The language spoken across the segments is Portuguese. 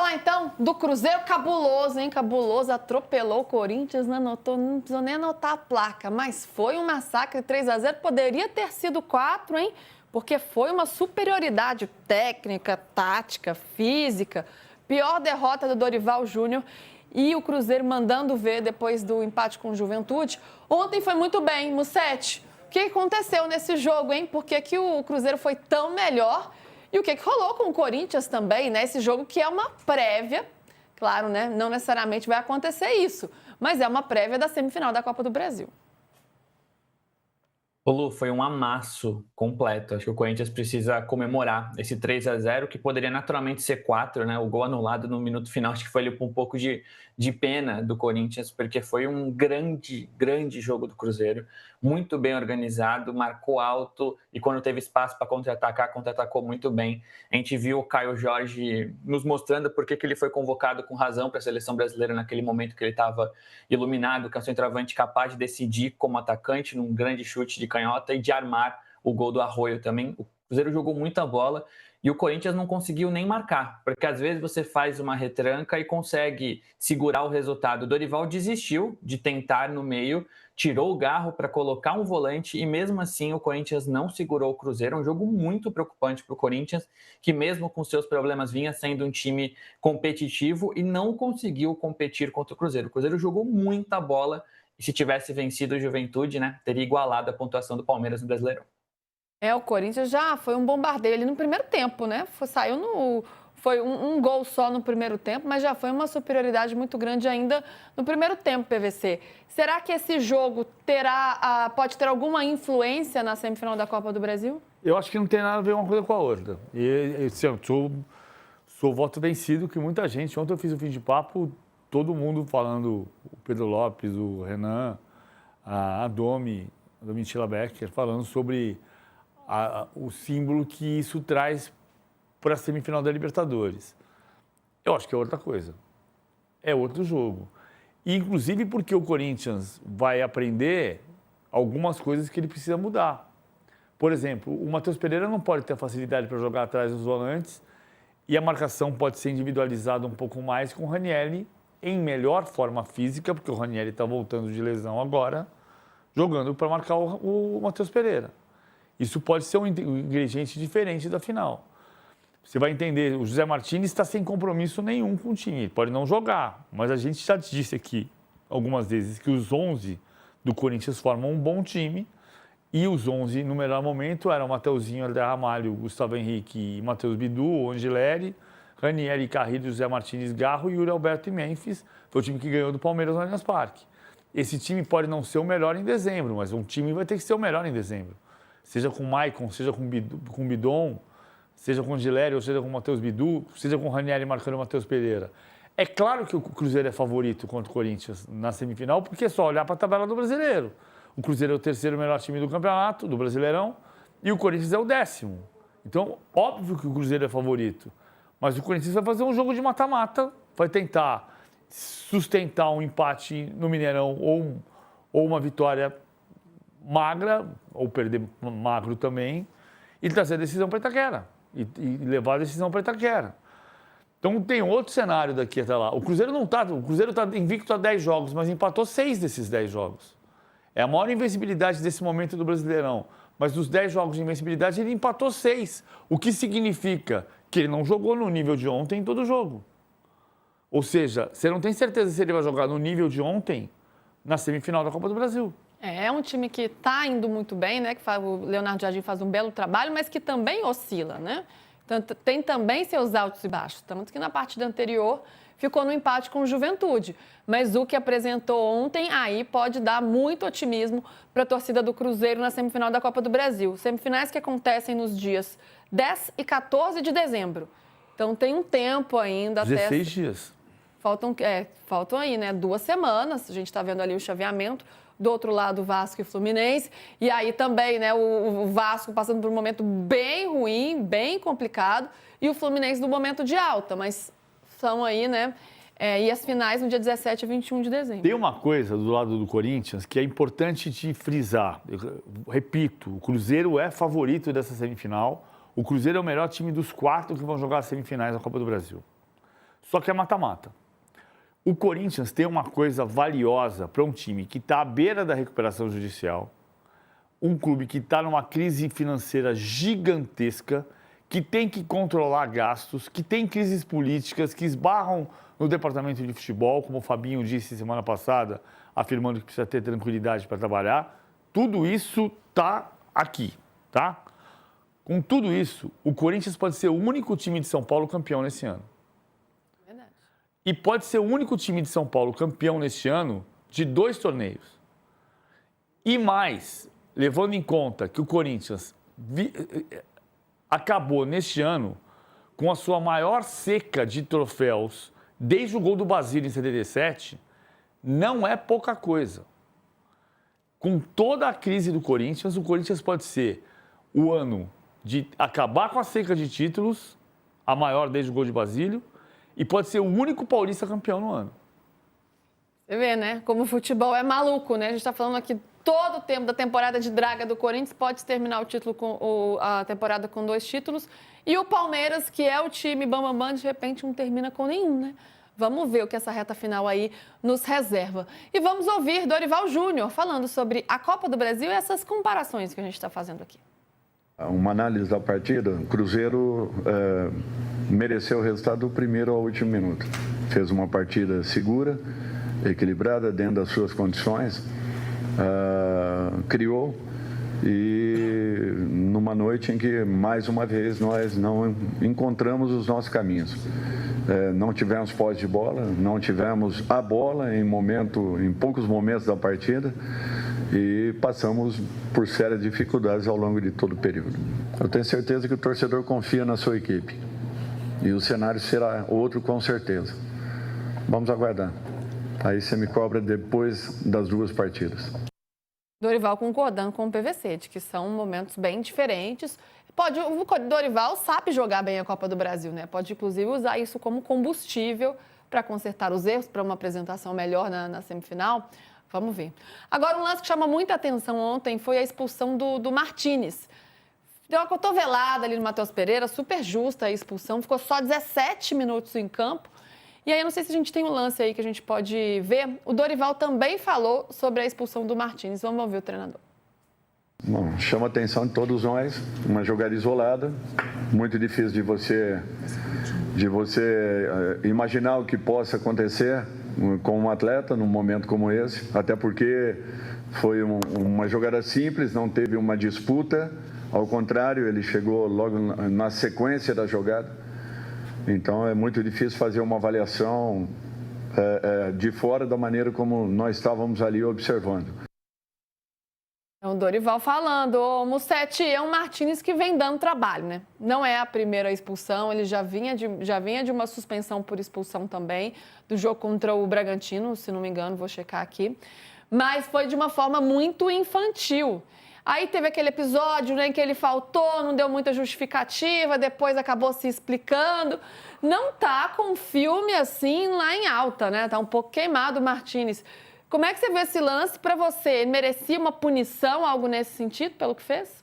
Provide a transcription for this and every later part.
falar então do Cruzeiro cabuloso, hein? Cabuloso, atropelou o Corinthians, não precisou nem anotar a placa, mas foi um massacre 3-0, poderia ter sido 4, hein? Porque foi uma superioridade técnica, tática, física, pior derrota do Dorival Júnior e o Cruzeiro mandando ver depois do empate com o Juventude. Ontem foi muito bem, Mussete. O que aconteceu nesse jogo, hein? Por que o Cruzeiro foi tão melhor? E o que rolou com o Corinthians também, né? Esse jogo que é uma prévia, claro, né? Não necessariamente vai acontecer isso, mas é uma prévia da semifinal da Copa do Brasil. Ô Lu, foi um amasso completo. Acho que o Corinthians precisa comemorar esse 3-0, que poderia naturalmente ser 4, né? O gol anulado no minuto final, acho que foi ali um pouco de pena do Corinthians, porque foi um grande jogo do Cruzeiro, muito bem organizado, marcou alto e quando teve espaço para contra-atacar, contra-atacou muito bem. A gente viu o Caio Jorge nos mostrando por que ele foi convocado com razão para a seleção brasileira naquele momento que ele estava iluminado, que é um centroavante capaz de decidir como atacante num grande chute de canhota e de armar o gol do Arroio também. O Cruzeiro jogou muita bola e o Corinthians não conseguiu nem marcar, porque às vezes você faz uma retranca e consegue segurar o resultado. O Dorival desistiu de tentar no meio, tirou o Garro para colocar um volante e mesmo assim o Corinthians não segurou o Cruzeiro. É um jogo muito preocupante para o Corinthians, que mesmo com seus problemas vinha sendo um time competitivo e não conseguiu competir contra o Cruzeiro. O Cruzeiro jogou muita bola e se tivesse vencido o Juventude, né, teria igualado a pontuação do Palmeiras no Brasileirão. O Corinthians já foi um bombardeio ali no primeiro tempo, né? Foi um gol só no primeiro tempo, mas já foi uma superioridade muito grande ainda no primeiro tempo, PVC. Será que esse jogo pode ter alguma influência na semifinal da Copa do Brasil? Eu acho que não tem nada a ver uma coisa com a outra. E assim, eu sou voto vencido, que muita gente... Ontem eu fiz o fim de papo, todo mundo falando, o Pedro Lopes, o Renan, a Domitila Becker, falando sobre o símbolo que isso traz para a semifinal da Libertadores. Eu acho que é outra coisa. É outro jogo. E, inclusive porque o Corinthians vai aprender algumas coisas que ele precisa mudar. Por exemplo, o Matheus Pereira não pode ter facilidade para jogar atrás dos volantes e a marcação pode ser individualizada um pouco mais com o Ranieri em melhor forma física, porque o Ranieri está voltando de lesão agora, jogando para marcar o Matheus Pereira. Isso pode ser um ingrediente diferente da final. Você vai entender, o José Martínez está sem compromisso nenhum com o time. Ele pode não jogar, mas a gente já disse aqui algumas vezes que os 11 do Corinthians formam um bom time e os 11 no melhor momento eram Mateuzinho, André Ramalho, Gustavo Henrique e Matheus Bidu, Angileri, Ranieri, Carrillo, José Martínez, Garro, Yuri Alberto e Memphis. Foi o time que ganhou do Palmeiras no Allianz Parque. Esse time pode não ser o melhor em dezembro, mas um time vai ter que ser o melhor em dezembro. Seja com o Maicon, seja com o Bidon, seja com o Gileri, ou seja com o Matheus Bidu, seja com o Ranieri marcando o Matheus Pereira. É claro que o Cruzeiro é favorito contra o Corinthians na semifinal, porque é só olhar para a tabela do Brasileiro. O Cruzeiro é o terceiro melhor time do campeonato, do Brasileirão, e o Corinthians é o 10º. Então, óbvio que o Cruzeiro é favorito. Mas o Corinthians vai fazer um jogo de mata-mata, vai tentar sustentar um empate no Mineirão ou uma vitória magra, ou perder magro também, e trazer a decisão para Itaquera. E levar a decisão para Itaquera. Então tem outro cenário daqui até lá. O Cruzeiro está invicto a 10 jogos, mas empatou 6 desses 10 jogos. É a maior invencibilidade desse momento do Brasileirão. Mas dos 10 jogos de invencibilidade, ele empatou 6. O que significa que ele não jogou no nível de ontem em todo jogo. Ou seja, você não tem certeza se ele vai jogar no nível de ontem na semifinal da Copa do Brasil. É um time que está indo muito bem, né? O Leonardo Jardim faz um belo trabalho, mas que também oscila, né? Tem também seus altos e baixos. Tanto que na partida anterior ficou no empate com o Juventude. Mas o que apresentou ontem aí pode dar muito otimismo para a torcida do Cruzeiro na semifinal da Copa do Brasil. Semifinais que acontecem nos dias 10 e 14 de dezembro. Então tem um tempo ainda 16 dias. Faltam aí, né? 2 semanas. A gente está vendo ali o chaveamento. Do outro lado, Vasco e Fluminense. E aí também, né, o Vasco passando por um momento bem ruim, bem complicado, e o Fluminense no momento de alta. Mas são aí, né? E as finais no dia 17 e 21 de dezembro. Tem uma coisa do lado do Corinthians que é importante de frisar. Eu repito, o Cruzeiro é favorito dessa semifinal. O Cruzeiro é o melhor time dos 4 que vão jogar as semifinais da Copa do Brasil. só que é mata-mata. O Corinthians tem uma coisa valiosa para um time que está à beira da recuperação judicial, um clube que está numa crise financeira gigantesca, que tem que controlar gastos, que tem crises políticas que esbarram no departamento de futebol, como o Fabinho disse semana passada, afirmando que precisa ter tranquilidade para trabalhar. Tudo isso está aqui, tá? Com tudo isso, o Corinthians pode ser o único time de São Paulo campeão nesse ano. Verdade. E pode ser o único time de São Paulo campeão neste ano de 2 torneios. E mais, levando em conta que o Corinthians acabou neste ano com a sua maior seca de troféus desde o gol do Basílio em 77, não é pouca coisa. Com toda a crise do Corinthians, o Corinthians pode ser o ano de acabar com a seca de títulos, a maior desde o gol de Basílio, e pode ser o único paulista campeão no ano. Você vê, né? Como o futebol é maluco, né? A gente está falando aqui todo o tempo da temporada de draga do Corinthians, pode terminar o título a temporada com 2 títulos. E o Palmeiras, que é o time bambambam, de repente não termina com nenhum, né? Vamos ver o que essa reta final aí nos reserva. E vamos ouvir Dorival Júnior falando sobre a Copa do Brasil e essas comparações que a gente está fazendo aqui. Uma análise da partida, o Cruzeiro mereceu o resultado do primeiro ao último minuto. Fez uma partida segura, equilibrada, dentro das suas condições, criou e numa noite em que, mais uma vez, nós não encontramos os nossos caminhos. Não tivemos posse de bola, não tivemos a bola em poucos momentos da partida e passamos por sérias dificuldades ao longo de todo o período. Eu tenho certeza que o torcedor confia na sua equipe e o cenário será outro com certeza. Vamos aguardar. Aí você me cobra depois das 2 partidas. Dorival concordando com o PVC, de que são momentos bem diferentes. O Dorival sabe jogar bem a Copa do Brasil, né? Pode, inclusive, usar isso como combustível para consertar os erros, para uma apresentação melhor na semifinal. Vamos ver. Agora, um lance que chama muita atenção ontem foi a expulsão do Martínez. Deu uma cotovelada ali no Matheus Pereira, super justa a expulsão, ficou só 17 minutos em campo. E aí, eu não sei se a gente tem um lance aí que a gente pode ver. O Dorival também falou sobre a expulsão do Martínez. Vamos ouvir o treinador. Bom, chama a atenção de todos nós, uma jogada isolada, muito difícil de você imaginar o que possa acontecer com um atleta num momento como esse, até porque foi uma jogada simples, não teve uma disputa, ao contrário, ele chegou logo na sequência da jogada, então é muito difícil fazer uma avaliação de fora da maneira como nós estávamos ali observando. É o Dorival falando, ô Musetti, é um Martínez que vem dando trabalho, né? Não é a primeira expulsão, ele já vinha de uma suspensão por expulsão também, do jogo contra o Bragantino, se não me engano, vou checar aqui. Mas foi de uma forma muito infantil. Aí teve aquele episódio, né, em que ele faltou, não deu muita justificativa, depois acabou se explicando. Não tá com filme assim lá em alta, né? Tá um pouco queimado o Martínez. Como é que você vê esse lance para você? Ele merecia uma punição, algo nesse sentido, pelo que fez?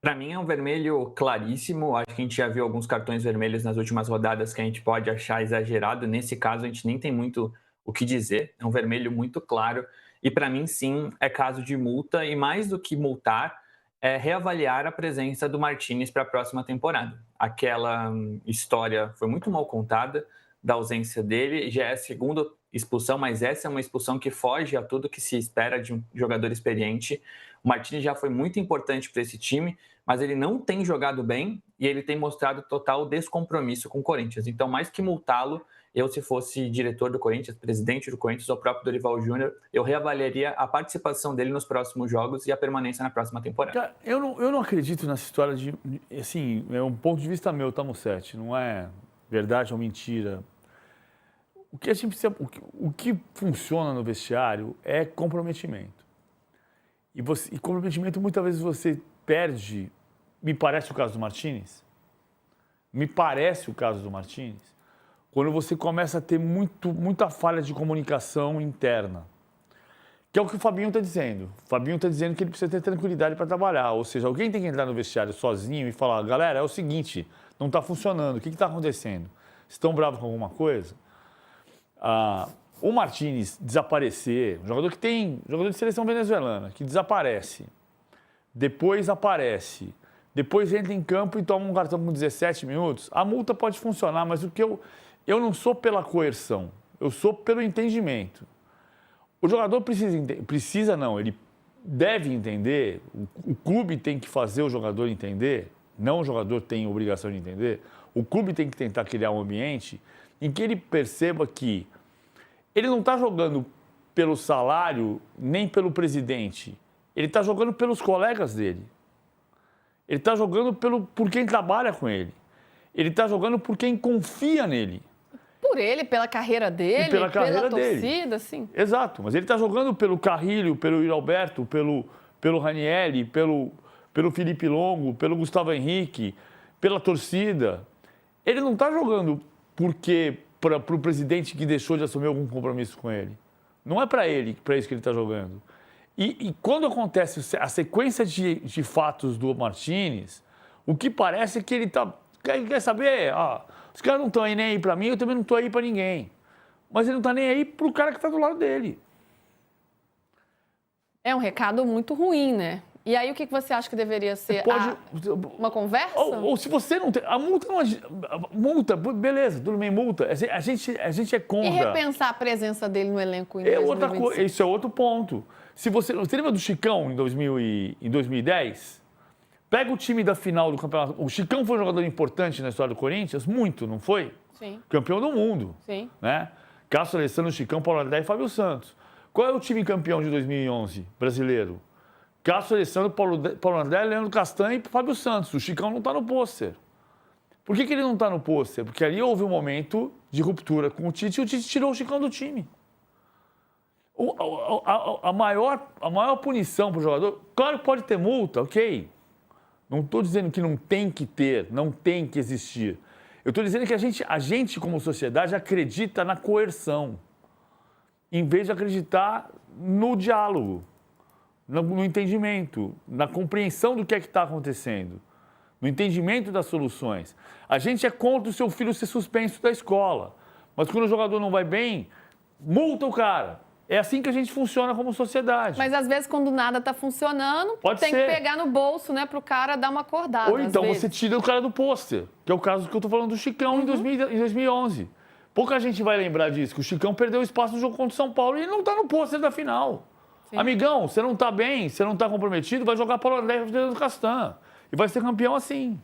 Para mim é um vermelho claríssimo. Acho que a gente já viu alguns cartões vermelhos nas últimas rodadas que a gente pode achar exagerado. Nesse caso, a gente nem tem muito o que dizer. É um vermelho muito claro. E para mim, sim, é caso de multa. E mais do que multar, é reavaliar a presença do Martínez para a próxima temporada. Aquela história foi muito mal contada da ausência dele. Já é a segunda expulsão, mas essa é uma expulsão que foge a tudo que se espera de um jogador experiente. O Martínez já foi muito importante para esse time, mas ele não tem jogado bem e ele tem mostrado total descompromisso com o Corinthians. Então, mais que multá-lo, eu, se fosse diretor do Corinthians, presidente do Corinthians, ou próprio Dorival Júnior, eu reavaliaria a participação dele nos próximos jogos e a permanência na próxima temporada. Cara, eu não acredito nessa história de... Assim, é um ponto de vista meu, tá, Musetti? Não é verdade ou mentira. O que a gente precisa, o que funciona no vestiário é comprometimento. E comprometimento, muitas vezes você perde, me parece o caso do Martínez, quando você começa a ter muita falha de comunicação interna. Que é o que o Fabinho está dizendo. O Fabinho está dizendo que ele precisa ter tranquilidade para trabalhar. Ou seja, alguém tem que entrar no vestiário sozinho e falar, galera, é o seguinte, não está funcionando, o que está acontecendo? Estão bravos com alguma coisa? O Martínez desaparecer, um jogador de seleção venezuelana, que desaparece, depois aparece, depois entra em campo e toma um cartão com 17 minutos, a multa pode funcionar, mas o que eu não sou pela coerção, eu sou pelo entendimento. O jogador ele deve entender, o clube tem que fazer o jogador entender, não o jogador tem obrigação de entender, o clube tem que tentar criar um ambiente em que ele perceba que ele não está jogando pelo salário nem pelo presidente, ele está jogando pelos colegas dele, ele está jogando por quem trabalha com ele, ele está jogando por quem confia nele. Por ele, pela carreira dele, pela torcida, sim. Exato, mas ele está jogando pelo Carrilho, pelo Yuri Alberto, pelo Ranieri, pelo Felipe Longo, pelo Gustavo Henrique, pela torcida. Ele não está jogando porque para o presidente que deixou de assumir algum compromisso com ele. Não é para isso que ele está jogando. E quando acontece a sequência de fatos do Martínez, o que parece é que ele está... Quer saber? Os caras não estão aí nem aí para mim, eu também não estou aí para ninguém. Mas ele não está nem aí para o cara que está do lado dele. É um recado muito ruim, né? E aí o que você acha que deveria ser? Uma conversa? Ou se você não tem... A multa não... Multa, beleza, tudo bem, multa. A gente é contra. E repensar a presença dele no elenco em 2025? Isso é outro ponto. Você lembra do Chicão em 2010? Pega o time da final do campeonato. O Chicão foi um jogador importante na história do Corinthians? Muito, não foi? Sim. Campeão do mundo. Sim. Né? Cássio Alessandro, Chicão, Paulo André e Fábio Santos. Qual é o time campeão de 2011 brasileiro? Cássio Alessandro, Paulo André, Leandro Castanho e Fábio Santos. O Chicão não está no pôster. Por que ele não está no pôster? Porque ali houve um momento de ruptura com o Tite e o Tite tirou o Chicão do time. A maior punição para o jogador, claro que pode ter multa, ok. Não estou dizendo que não tem que ter, não tem que existir. Eu estou dizendo que a gente, como sociedade, acredita na coerção, em vez de acreditar no diálogo, no entendimento, na compreensão do que é que está acontecendo, no entendimento das soluções. A gente é contra o seu filho ser suspenso da escola, mas quando o jogador não vai bem, multa o cara. É assim que a gente funciona como sociedade. Mas às vezes quando nada está funcionando, tem que pegar no bolso, né, para o cara dar uma acordada. Ou então você tira o cara do pôster, que é o caso que eu estou falando do Chicão em 2011. Pouca gente vai lembrar disso, que o Chicão perdeu espaço no jogo contra o São Paulo e ele não está no pôster da final. Sim. Amigão, você não está bem, você não está comprometido, vai jogar Paulo André e Leandro Castan. E vai ser campeão assim.